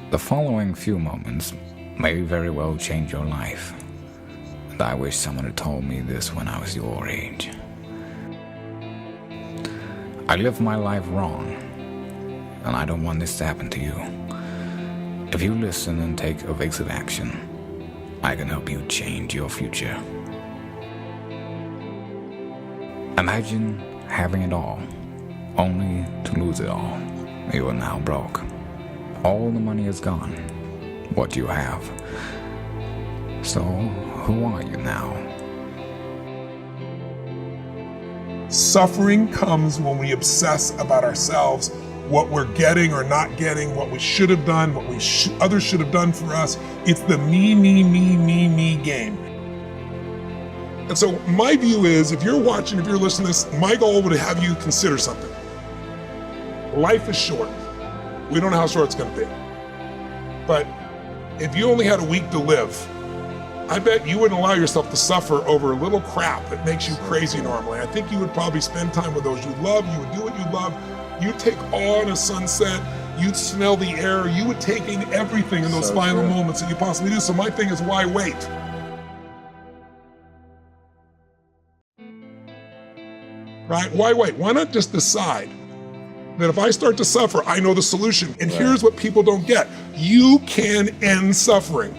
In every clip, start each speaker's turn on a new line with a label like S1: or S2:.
S1: The following few moments may very well change your life, and I wish someone had told me this when I was your age. I lived my life wrong, and I don't want this to happen to you. If you listen and take evasive action, I can help you change your future. Imagine having it all, only to lose it all. You are now broke. All the money is gone. What do you have? So, who are you now?
S2: Suffering comes when we obsess about ourselves, what we're getting or not getting, what we should have done, what others should have done for us. It's the me game. And so my view is, if you're watching, if you're listening to this, my goal would have you consider something. Life is short. We don't know how short it's going to be. But if you only had a week to live, I bet you wouldn't allow yourself to suffer over a little crap that makes you crazy normally. I think you would probably spend time with those you love. You would do what you love. You'd take awe in a sunset. You'd smell the air. You would take in everything in those final moments that you possibly do. So my thing is, why wait? Right? Why wait? Why not just decide that if I start to suffer, I know the solution. And here's what people don't get. You can end suffering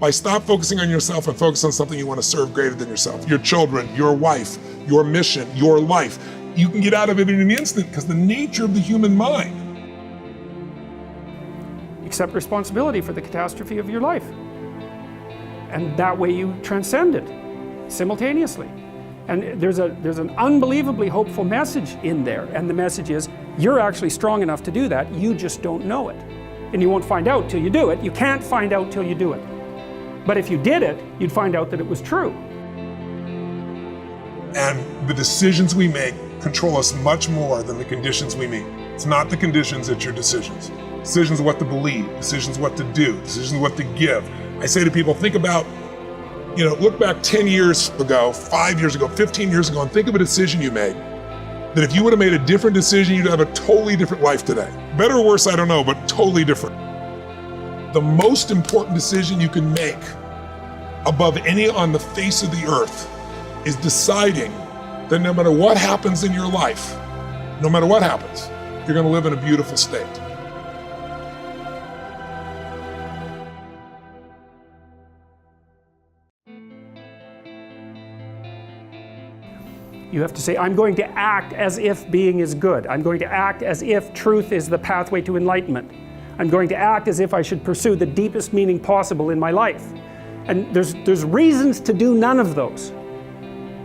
S2: by stop focusing on yourself and focus on something you want to serve greater than yourself. Your children, your wife, your mission, your life. You can get out of it in an instant because the nature of the human mind.
S3: Accept responsibility for the catastrophe of your life. And that way you transcend it simultaneously. And there's an unbelievably hopeful message in there. And the message is, you're actually strong enough to do that. You just don't know it. And you won't find out till you do it. You can't find out till you do it. But if you did it, you'd find out that it was true.
S2: And the decisions we make control us much more than the conditions we meet. It's not the conditions, it's your decisions. Decisions what to believe, decisions what to do, decisions what to give. I say to people, think about, look back 10 years ago, 5 years ago, 15 years ago, and think of a decision you made. That if you would have made a different decision, you'd have a totally different life today. Better or worse, I don't know, but totally different. The most important decision you can make above any on the face of the earth is deciding that no matter what happens in your life, no matter what happens, you're going to live in a beautiful state.
S3: You have to say, I'm going to act as if being is good. I'm going to act as if truth is the pathway to enlightenment. I'm going to act as if I should pursue the deepest meaning possible in my life. And there's reasons to do none of those.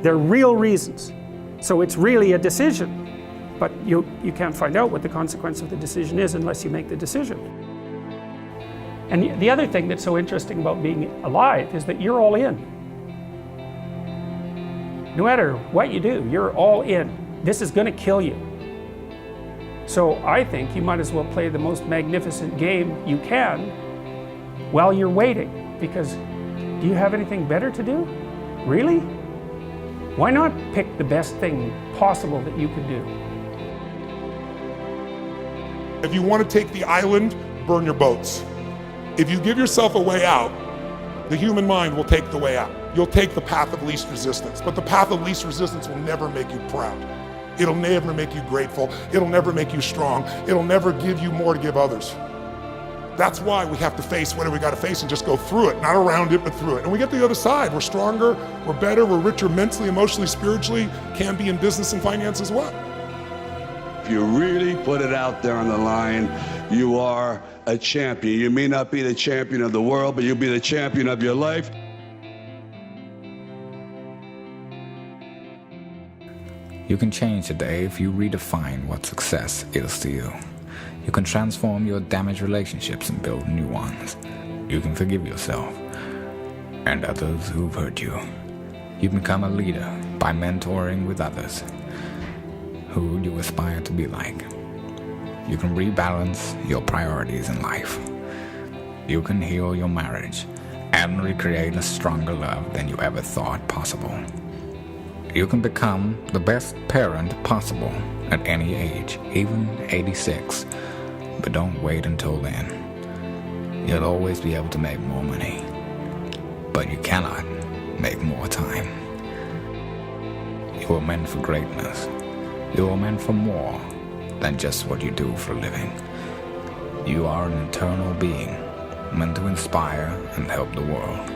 S3: They're real reasons. So it's really a decision. But you can't find out what the consequence of the decision is unless you make the decision. And the other thing that's so interesting about being alive is that you're all in. No matter what you do, you're all in. This is going to kill you. So I think you might as well play the most magnificent game you can while you're waiting. Because do you have anything better to do? Really? Why not pick the best thing possible that you could do?
S2: If you want to take the island, burn your boats. If you give yourself a way out, the human mind will take the way out. You'll take the path of least resistance, but the path of least resistance will never make you proud. It'll never make you grateful. It'll never make you strong. It'll never give you more to give others. That's why we have to face whatever we got to face and just go through it, not around it, but through it. And we get to the other side. We're stronger, we're better, we're richer mentally, emotionally, spiritually, can be in business and finance as well.
S4: If you really put it out there on the line, you are a champion. You may not be the champion of the world, but you'll be the champion of your life.
S1: You can change today if you redefine what success is to you. You can transform your damaged relationships and build new ones. You can forgive yourself and others who've hurt you. You become a leader by mentoring with others who you aspire to be like. You can rebalance your priorities in life. You can heal your marriage and recreate a stronger love than you ever thought possible. You can become the best parent possible at any age, even 86. But don't wait until then. You'll always be able to make more money, but you cannot make more time. You were meant for greatness. You were meant for more than just what you do for a living. You are an eternal being, meant to inspire and help the world.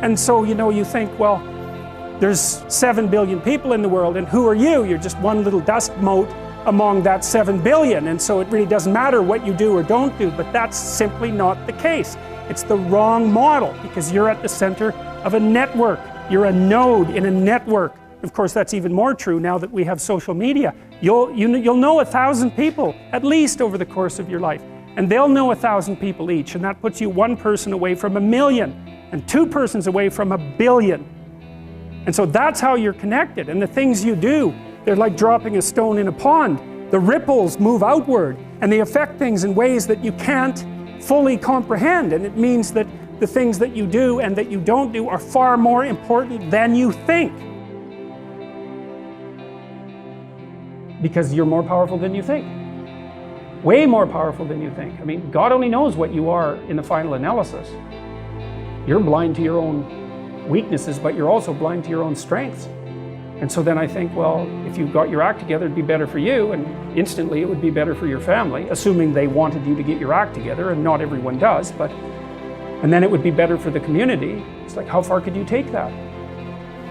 S3: And so, you think, well, there's 7 billion people in the world, and who are you? You're just one little dust mote among that 7 billion, and so it really doesn't matter what you do or don't do, but that's simply not the case. It's the wrong model, because you're at the center of a network. You're a node in a network. Of course, that's even more true now that we have social media. You'll know 1,000 people, at least, over the course of your life, and they'll know 1,000 people each, and that puts you one person away from 1,000,000, and 2 persons away from 1,000,000,000. And so that's how you're connected, and the things you do, they're like dropping a stone in a pond. The ripples move outward, and they affect things in ways that you can't fully comprehend, and it means that the things that you do and that you don't do are far more important than you think. Because you're more powerful than you think. Way more powerful than you think. I mean, God only knows what you are in the final analysis. You're blind to your own weaknesses, but you're also blind to your own strengths. And so then I think, well, if you got your act together, it'd be better for you, and instantly it would be better for your family, assuming they wanted you to get your act together, and not everyone does, and then it would be better for the community. It's like, how far could you take that?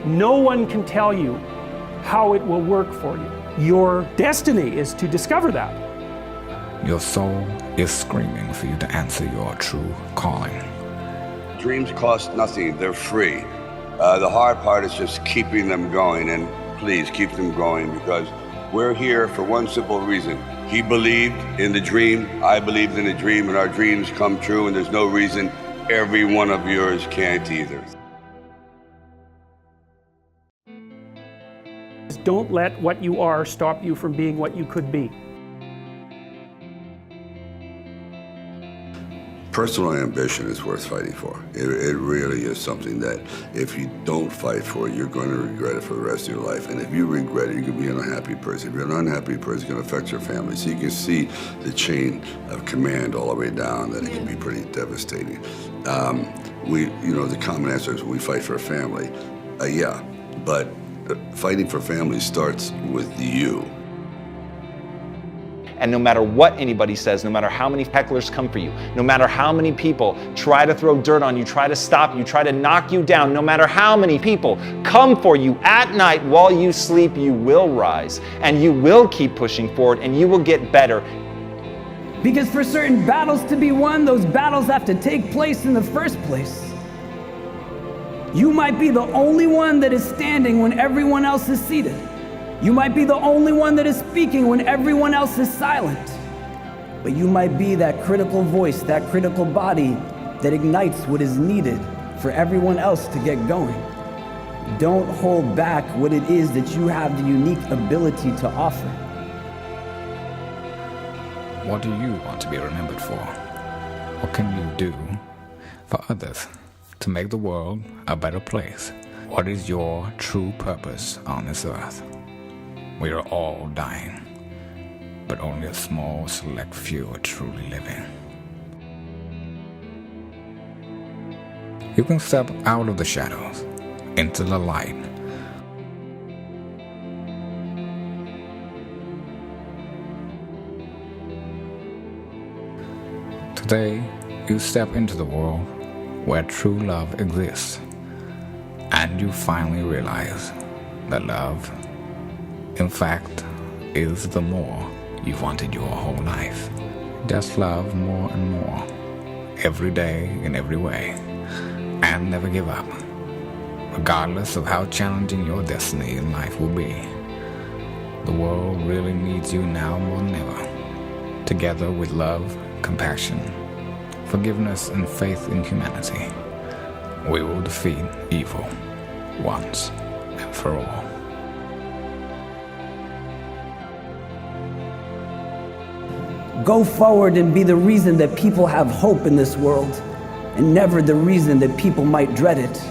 S3: No one can tell you how it will work for you. Your destiny is to discover that.
S1: Your soul is screaming for you to answer your true calling.
S4: Dreams cost nothing, they're free. The hard part is just keeping them going, and please keep them going, because we're here for one simple reason. He believed in the dream, I believed in the dream, and our dreams come true, and there's no reason every one of yours can't either.
S3: Don't let what you are stop you from being what you could be.
S4: Personal ambition is worth fighting for. It really is something that if you don't fight for it, you're going to regret it for the rest of your life. And if you regret it, you can be an unhappy person. If you're an unhappy person, it's going to affect your family. So you can see the chain of command all the way down, that it can be pretty devastating. The common answer is we fight for a family. Yeah, but fighting for family starts with you.
S5: And no matter what anybody says, no matter how many hecklers come for you, no matter how many people try to throw dirt on you, try to stop you, try to knock you down, no matter how many people come for you at night while you sleep, you will rise and you will keep pushing forward and you will get better.
S6: Because for certain battles to be won, those battles have to take place in the first place. You might be the only one that is standing when everyone else is seated. You might be the only one that is speaking when everyone else is silent. But you might be that critical voice, that critical body that ignites what is needed for everyone else to get going. Don't hold back what it is that you have the unique ability to offer.
S1: What do you want to be remembered for? What can you do for others to make the world a better place? What is your true purpose on this earth? We are all dying, but only a small select few are truly living. You can step out of the shadows into the light. Today, you step into the world where true love exists, and you finally realize that love, in fact, is the more you've wanted your whole life. Just love more and more, every day in every way, and never give up, regardless of how challenging your destiny in life will be. The world really needs you now more than ever. Together with love, compassion, forgiveness, and faith in humanity, we will defeat evil once and for all.
S6: Go forward and be the reason that people have hope in this world, and never the reason that people might dread it.